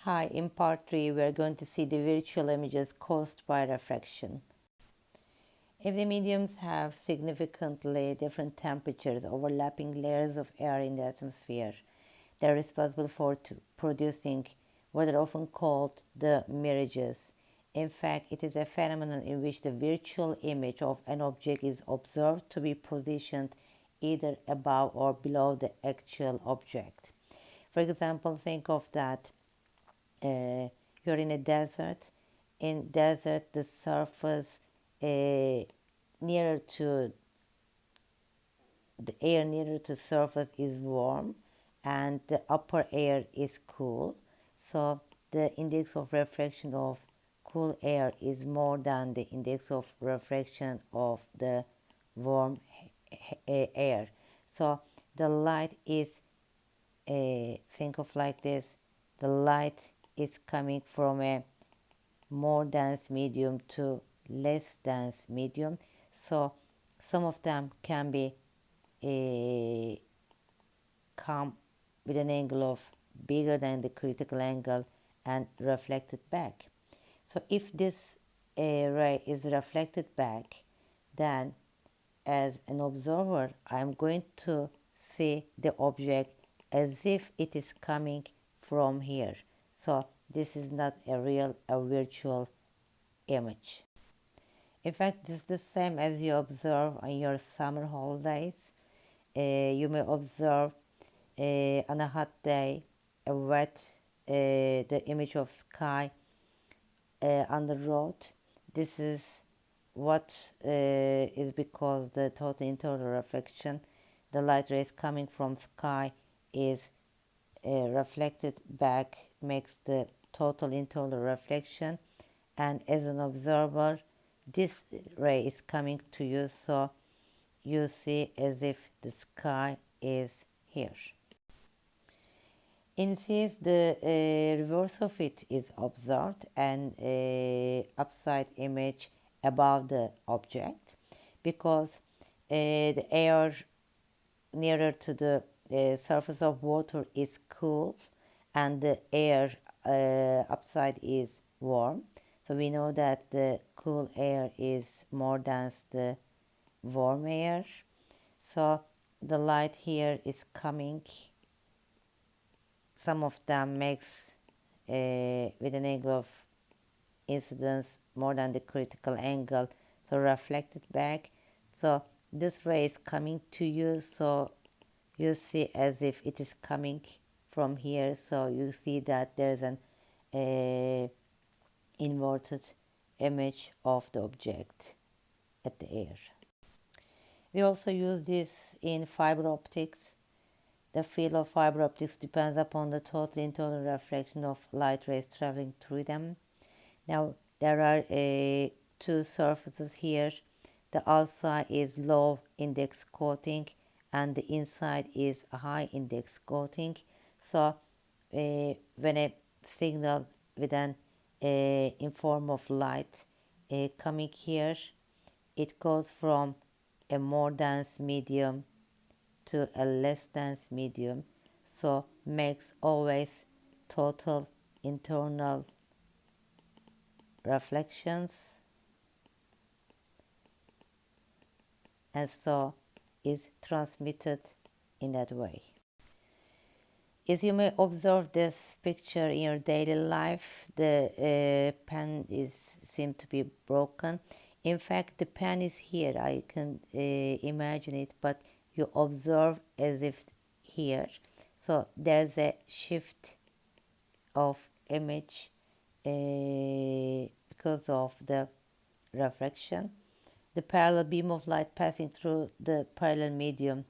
Hi, in part 3 we are going to see the virtual images caused by refraction. If the mediums have significantly different temperatures, overlapping layers of air in the atmosphere, they are responsible for producing what are often called the mirages. In fact, it is a phenomenon in which the virtual image of an object is observed to be positioned either above or below the actual object. For example, think of that you're in a desert. In desert, the surface nearer to the air nearer to surface is warm, and the upper air is cool. So the index of refraction of cool air is more than the index of refraction of the warm air. So the light is think of like this: the light is coming from a more dense medium to less dense medium, so some of them can be come with an angle of bigger than the critical angle and reflected back. So if this ray is reflected back, then as an observer I am going to see the object as if it is coming from here. So this is not a virtual image. In fact, this is the same as you observe on your summer holidays. You may observe on a hot day, a wet, the image of sky on the road. This is what is because the total internal reflection, the light rays coming from sky is reflected back, makes the total internal reflection, and as an observer this ray is coming to you, so you see as if the sky is here. In this, the reverse of it is observed, and upside image above the object, because the air nearer to the surface of water is cool and the air upside is warm. So we know that the cool air is more dense than the warm air. So the light here is coming. Some of them makes with an angle of incidence more than the critical angle, so reflected back. So this ray is coming to you, so you see as if it is coming from here. So you see that there's an inverted image of the object at the air. We also use this in fiber optics. The field of fiber optics depends upon the total internal refraction of light rays traveling through them. Now there are two surfaces here. The outside is low index coating and the inside is a high index coating. So when a signal with an in form of light coming here, it goes from a more dense medium to a less dense medium, so makes always total internal reflections, and so is transmitted in that way. As you may observe this picture in your daily life, the pen seems to be broken. In fact, the pen is here. I can imagine it, but you observe as if here. So there's a shift of image because of the refraction. The parallel beam of light passing through the parallel medium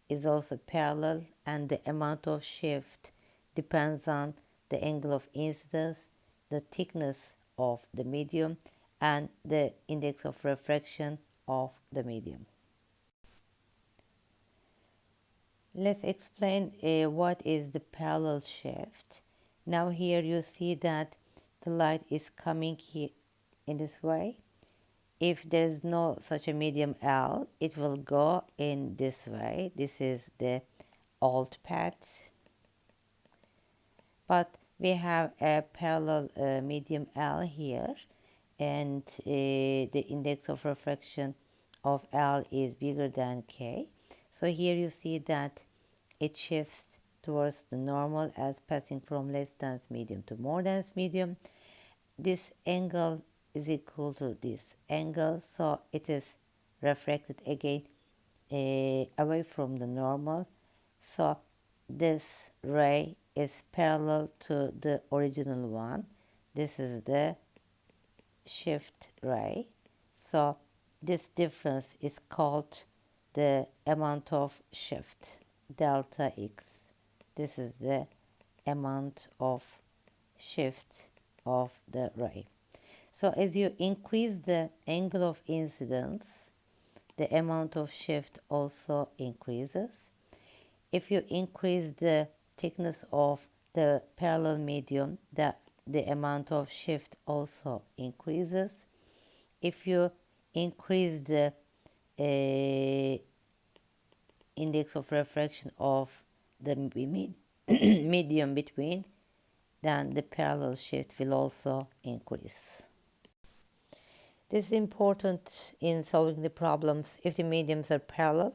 is also parallel, and the amount of shift depends on the angle of incidence, the thickness of the medium, and the index of refraction of the medium. Let's explain what is the parallel shift. Now here you see that the light is coming here in this way. If there is no such a medium L, it will go in this way. This is the old path. But we have a parallel medium L here, and the index of refraction of L is bigger than K. So here you see that it shifts towards the normal as passing from less dense medium to more dense medium. This angle is equal to this angle, so it is refracted again away from the normal. So this ray is parallel to the original one. This is the shift ray. So this difference is called the amount of shift, delta x. This is the amount of shift of the ray. So as you increase the angle of incidence, the amount of shift also increases. If you increase the thickness of the parallel medium, the amount of shift also increases. If you increase the index of refraction of the medium between, then the parallel shift will also increase. This is important in solving the problems. If the mediums are parallel,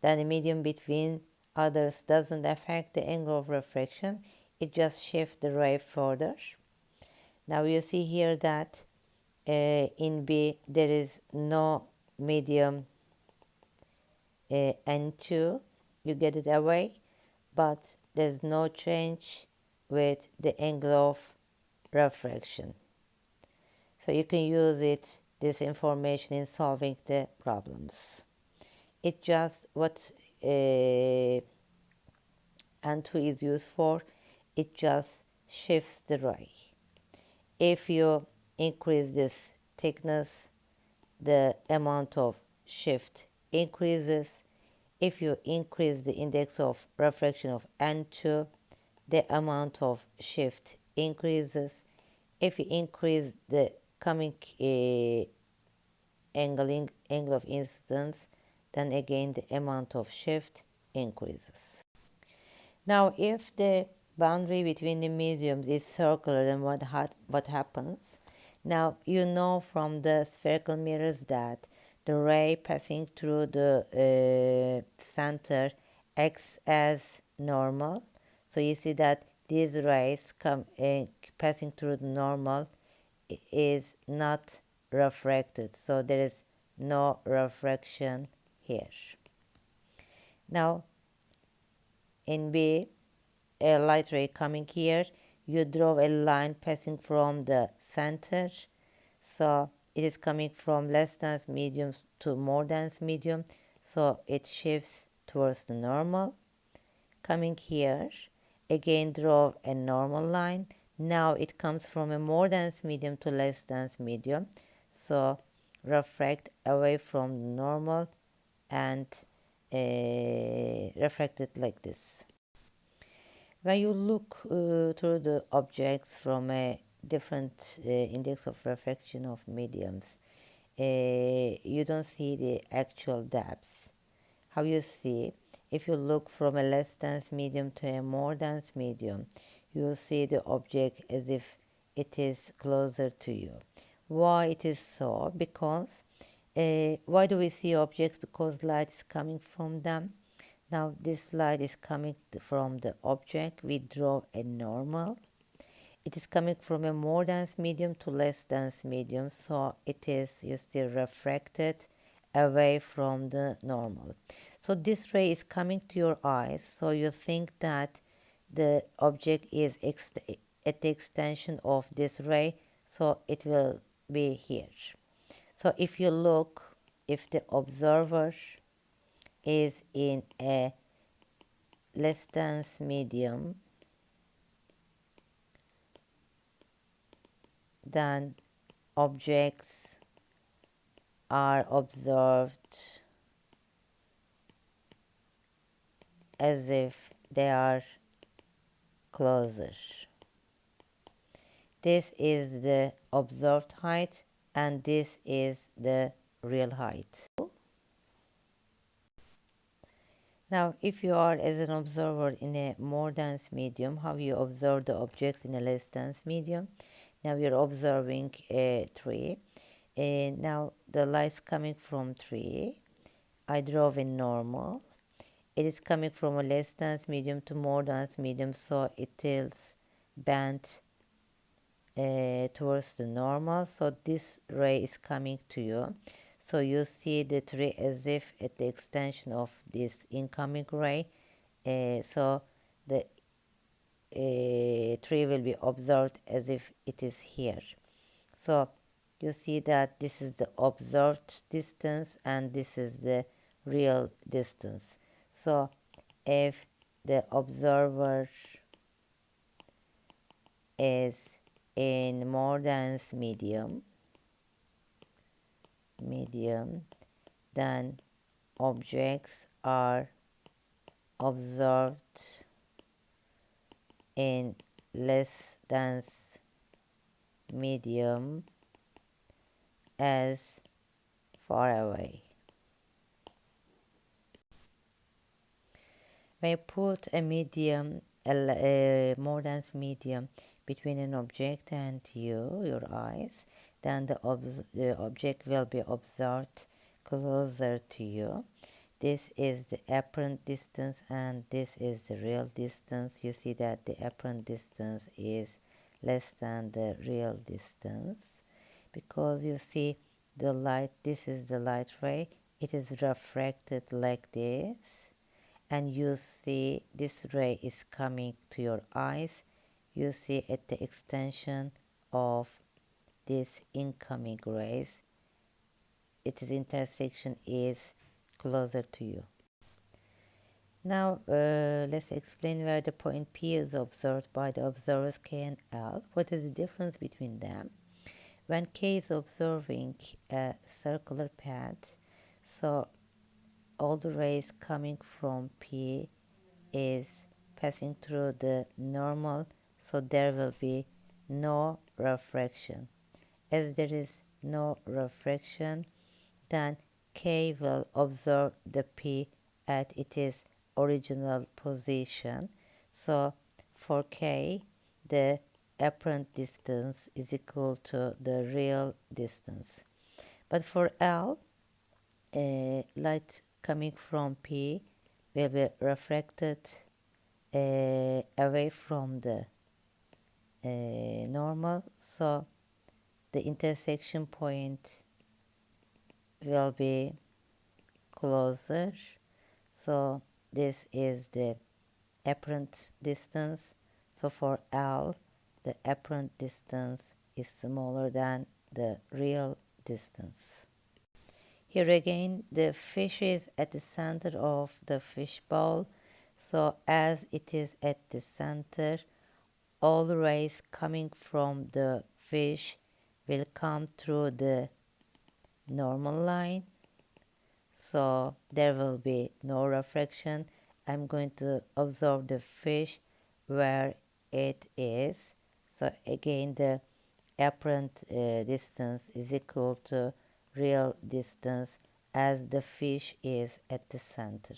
then the medium between others doesn't affect the angle of refraction. It just shifts the ray further. Now you see here that in B there is no medium N2. You get it away, but there's no change with the angle of refraction. So you can use this information in solving the problems. It's just what N2 is used for. It just shifts the ray. If you increase this thickness, the amount of shift increases. If you increase the index of refraction of N2, the amount of shift increases. If you increase the coming angle of incidence, then again the amount of shift increases. Now if the boundary between the mediums is circular, then what happens? Now you know from the spherical mirrors that the ray passing through the center acts as normal. So you see that these rays passing through the normal is not refracted. So there is no refraction here. Now in B, a light ray coming here, you draw a line passing from the center. So it is coming from less dense medium to more dense medium. So it shifts towards the normal. Coming here, again draw a normal line. Now it comes from a more dense medium to less dense medium. So refract away from the normal and refract it like this. When you look through the objects from a different index of refraction of mediums, you don't see the actual depths. How you see, if you look from a less dense medium to a more dense medium, you will see the object as if it is closer to you. Why it is so? Because why do we see objects? Because light is coming from them. Now this light is coming from the object. We draw a normal. It is coming from a more dense medium to less dense medium, so it is, you see, refracted away from the normal. So this ray is coming to your eyes, so you think that the object is at the extension of this ray, so it will be here. So if you look, if the observer is in a less dense medium, then objects are observed as if they are closer. This is the observed height and this is the real height. Now, if you are as an observer in a more dense medium, how you observe the objects in a less dense medium? Now you're observing a tree, and now the light's coming from tree. I draw a normal. It is coming from a less dense medium to more dense medium, so it is bent towards the normal. So this ray is coming to you. So you see the tree as if at the extension of this incoming ray. So the tree will be observed as if it is here. So you see that this is the observed distance and this is the real distance. So if the observer is in more dense medium, then objects are observed in less dense medium as far away. When you put a medium, a more dense medium between an object and you, your eyes, then the object will be observed closer to you. This is the apparent distance and this is the real distance. You see that the apparent distance is less than the real distance because you see the light, this is the light ray, it is refracted like this, and you see this ray is coming to your eyes. You see at the extension of this incoming rays, its intersection is closer to you. Now let's explain where the point P is observed by the observers K and L. What is the difference between them? When K is observing a circular path, so all the rays coming from P is passing through the normal, so there will be no refraction. As there is no refraction, then K will observe the P at its original position. So for K, the apparent distance is equal to the real distance. But for L, light coming from P will be refracted away from the normal, so the intersection point will be closer. So this is the apparent distance. So for L, the apparent distance is smaller than the real distance. Here again, the fish is at the center of the fish bowl. So as it is at the center, all rays coming from the fish will come through the normal line. So there will be no refraction. I'm going to observe the fish where it is. So again, the apparent distance is equal to real distance as the fish is at the center.